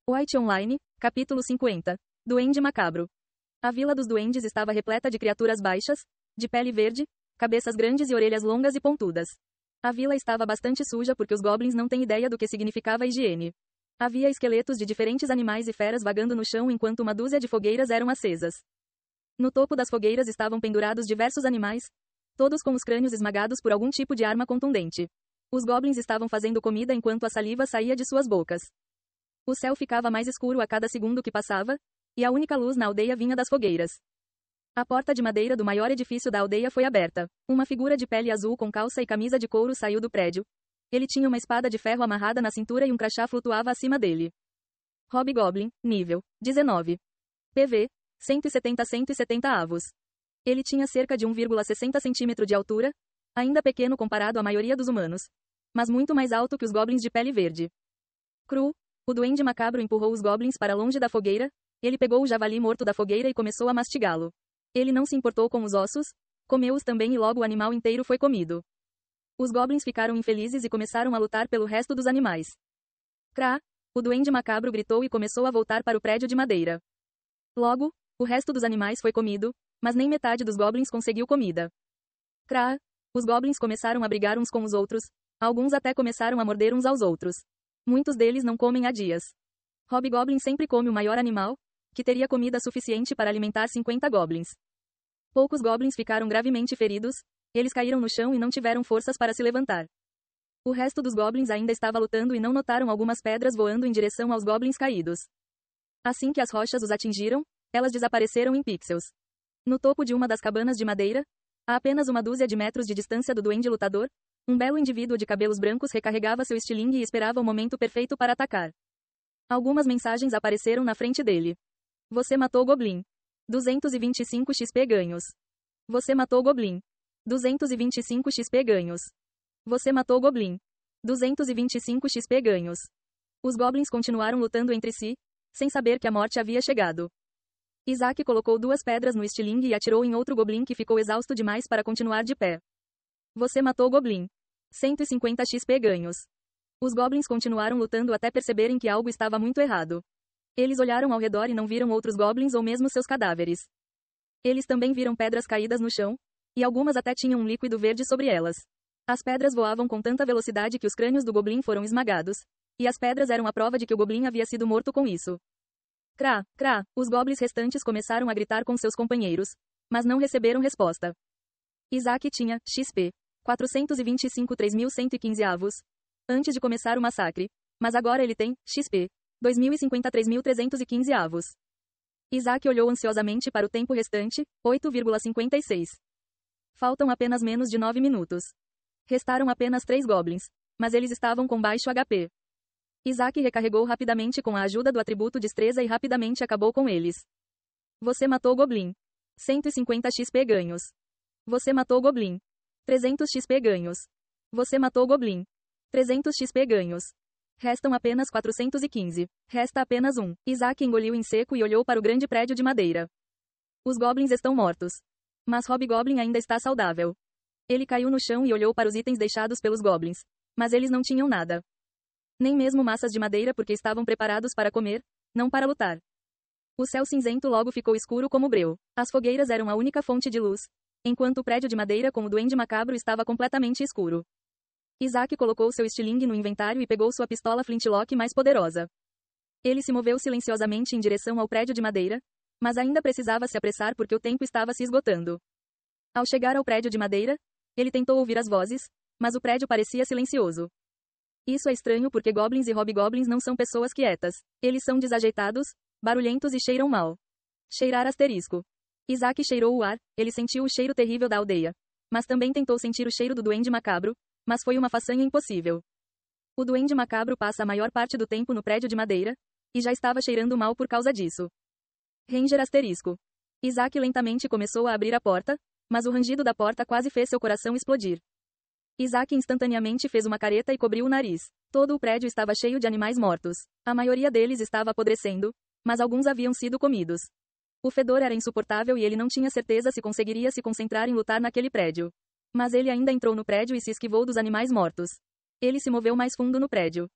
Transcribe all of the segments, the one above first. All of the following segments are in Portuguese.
White Online, capítulo 50. Duende Macabro. A vila dos duendes estava repleta de criaturas baixas, de pele verde, cabeças grandes e orelhas longas e pontudas. A vila estava bastante suja porque os goblins não têm ideia do que significava higiene. Havia esqueletos de diferentes animais e feras vagando no chão enquanto uma dúzia de fogueiras eram acesas. No topo das fogueiras estavam pendurados diversos animais, todos com os crânios esmagados por algum tipo de arma contundente. Os goblins estavam fazendo comida enquanto a saliva saía de suas bocas. O céu ficava mais escuro a cada segundo que passava, e a única luz na aldeia vinha das fogueiras. A porta de madeira do maior edifício da aldeia foi aberta. Uma figura de pele azul com calça e camisa de couro saiu do prédio. Ele tinha uma espada de ferro amarrada na cintura e um crachá flutuava acima dele. Hobgoblin, nível 19. PV, 170 avos. Ele tinha cerca de 1,60 centímetro de altura, ainda pequeno comparado à maioria dos humanos, mas muito mais alto que os goblins de pele verde. Cru, o duende macabro empurrou os goblins para longe da fogueira. Ele pegou o javali morto da fogueira e começou a mastigá-lo. Ele não se importou com os ossos, comeu-os também e logo o animal inteiro foi comido. Os goblins ficaram infelizes e começaram a lutar pelo resto dos animais. Krá! O duende macabro gritou e começou a voltar para o prédio de madeira. Logo, o resto dos animais foi comido, mas nem metade dos goblins conseguiu comida. Krá! Os goblins começaram a brigar uns com os outros, alguns até começaram a morder uns aos outros. Muitos deles não comem há dias. Hobgoblin sempre come o maior animal, que teria comida suficiente para alimentar 50 goblins. Poucos goblins ficaram gravemente feridos, eles caíram no chão e não tiveram forças para se levantar. O resto dos goblins ainda estava lutando e não notaram algumas pedras voando em direção aos goblins caídos. Assim que as rochas os atingiram, elas desapareceram em pixels. No topo de uma das cabanas de madeira, a apenas uma dúzia de metros de distância do duende lutador, um belo indivíduo de cabelos brancos recarregava seu estilingue e esperava o momento perfeito para atacar. Algumas mensagens apareceram na frente dele. Você matou o Goblin. 225 XP ganhos. Você matou o Goblin. 225 XP ganhos. Você matou o Goblin. 225 XP ganhos. Os Goblins continuaram lutando entre si, sem saber que a morte havia chegado. Isaac colocou 2 pedras no estilingue e atirou em outro Goblin que ficou exausto demais para continuar de pé. Você matou o Goblin. 150 XP ganhos. Os Goblins continuaram lutando até perceberem que algo estava muito errado. Eles olharam ao redor e não viram outros Goblins ou mesmo seus cadáveres. Eles também viram pedras caídas no chão, e algumas até tinham um líquido verde sobre elas. As pedras voavam com tanta velocidade que os crânios do Goblin foram esmagados, e as pedras eram a prova de que o Goblin havia sido morto com isso. Krá, krá, os Goblins restantes começaram a gritar com seus companheiros, mas não receberam resposta. Isaac tinha XP 425.3115 avos antes de começar o massacre, mas agora ele tem XP 2053.315 avos. Isaac olhou ansiosamente para o tempo restante, 8,56. Faltam apenas menos de 9 minutos. Restaram apenas 3 goblins, mas eles estavam com baixo HP. Isaac recarregou rapidamente com a ajuda do atributo destreza e rapidamente acabou com eles. Você matou o Goblin. 150 XP ganhos. Você matou o Goblin. 300 XP ganhos. Você matou o Goblin. 300 XP ganhos. Restam apenas 415. Resta apenas um. Isaac engoliu em seco e olhou para o grande prédio de madeira. Os goblins estão mortos. Mas Hobgoblin ainda está saudável. Ele caiu no chão e olhou para os itens deixados pelos goblins. Mas eles não tinham nada. Nem mesmo massas de madeira porque estavam preparados para comer, não para lutar. O céu cinzento logo ficou escuro como breu. As fogueiras eram a única fonte de luz, enquanto o prédio de madeira com o duende macabro estava completamente escuro. Isaac colocou seu estilingue no inventário e pegou sua pistola flintlock mais poderosa. Ele se moveu silenciosamente em direção ao prédio de madeira, mas ainda precisava se apressar porque o tempo estava se esgotando. Ao chegar ao prédio de madeira, ele tentou ouvir as vozes, mas o prédio parecia silencioso. Isso é estranho porque goblins e hobgoblins não são pessoas quietas. Eles são desajeitados, barulhentos e cheiram mal. Cheirar asterisco. Isaac cheirou o ar, ele sentiu o cheiro terrível da aldeia. Mas também tentou sentir o cheiro do duende macabro, mas foi uma façanha impossível. O duende macabro passa a maior parte do tempo no prédio de madeira, e já estava cheirando mal por causa disso. Ranger asterisco. Isaac lentamente começou a abrir a porta, mas o rangido da porta quase fez seu coração explodir. Isaac instantaneamente fez uma careta e cobriu o nariz. Todo o prédio estava cheio de animais mortos. A maioria deles estava apodrecendo, mas alguns haviam sido comidos. O fedor era insuportável e ele não tinha certeza se conseguiria se concentrar em lutar naquele prédio. Mas ele ainda entrou no prédio e se esquivou dos animais mortos. Ele se moveu mais fundo no prédio.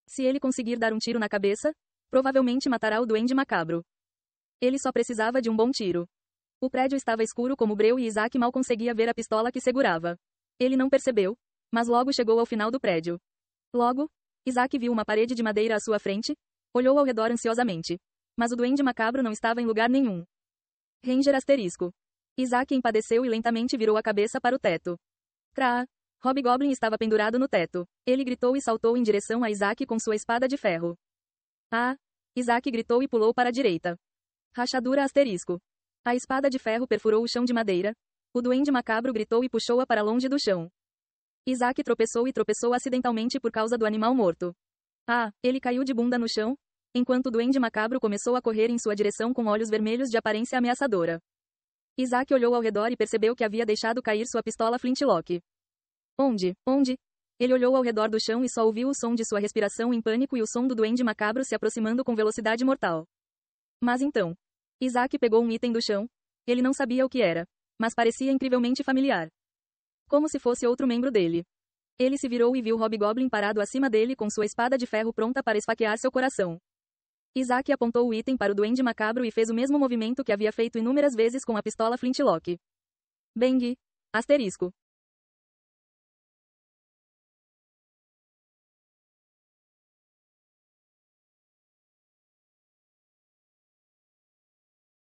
Se ele conseguir dar um tiro na cabeça, Provavelmente matará o duende macabro. Ele só precisava de um bom tiro. O prédio estava escuro como breu e Isaac mal conseguia ver a pistola que segurava. Ele não percebeu, mas logo chegou ao final do prédio. Logo, Isaac viu uma parede de madeira à sua frente, olhou ao redor ansiosamente. Mas o duende macabro não estava em lugar nenhum. Ranger asterisco. Isaac empadeceu e lentamente virou a cabeça para o teto. Crá! Hobgoblin estava pendurado no teto. Ele gritou e saltou em direção a Isaac com sua espada de ferro. Ah! Isaac gritou e pulou para a direita. Rachadura asterisco. A espada de ferro perfurou o chão de madeira. O duende macabro gritou e puxou-a para longe do chão. Isaac tropeçou e tropeçou acidentalmente por causa do animal morto. Ah! Ele caiu de bunda no chão, enquanto o duende macabro começou a correr em sua direção com olhos vermelhos de aparência ameaçadora. Isaac olhou ao redor e percebeu que havia deixado cair sua pistola flintlock. Onde? Onde? Ele olhou ao redor do chão e só ouviu o som de sua respiração em pânico e o som do duende macabro se aproximando com velocidade mortal. Mas então, Isaac pegou um item do chão. Ele não sabia o que era, mas parecia incrivelmente familiar. Como se fosse outro membro dele. Ele se virou e viu Hobgoblin parado acima dele com sua espada de ferro pronta para esfaquear seu coração. Isaac apontou o item para o duende macabro e fez o mesmo movimento que havia feito inúmeras vezes com a pistola flintlock. Bang! Asterisco.